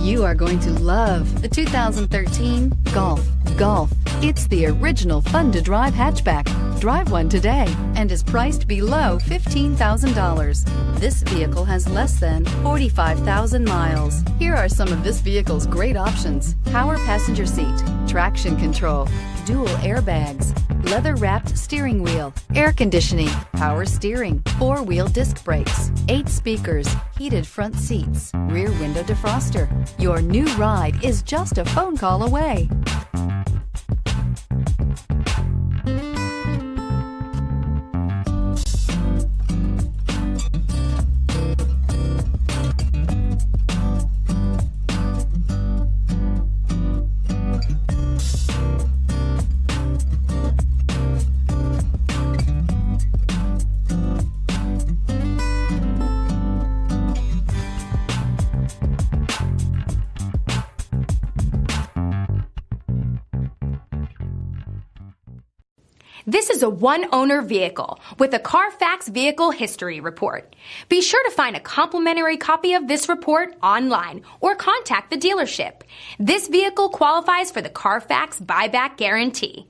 You are going to love the 2013 Golf. Golf. It's the original fun-to-drive hatchback. Drive one today and is priced below $15,000. This vehicle has less than 45,000 miles. Here are some of this vehicle's great options: power passenger seat, traction control, dual airbags, leather-wrapped steering wheel, air conditioning, power steering, four-wheel disc brakes, 8 speakers, heated front seats, rear window defroster. Your new ride is just a phone call away. This is a one-owner vehicle with a Carfax Vehicle History Report. Be sure to find a complimentary copy of this report online or contact the dealership. This vehicle qualifies for the Carfax Buyback Guarantee.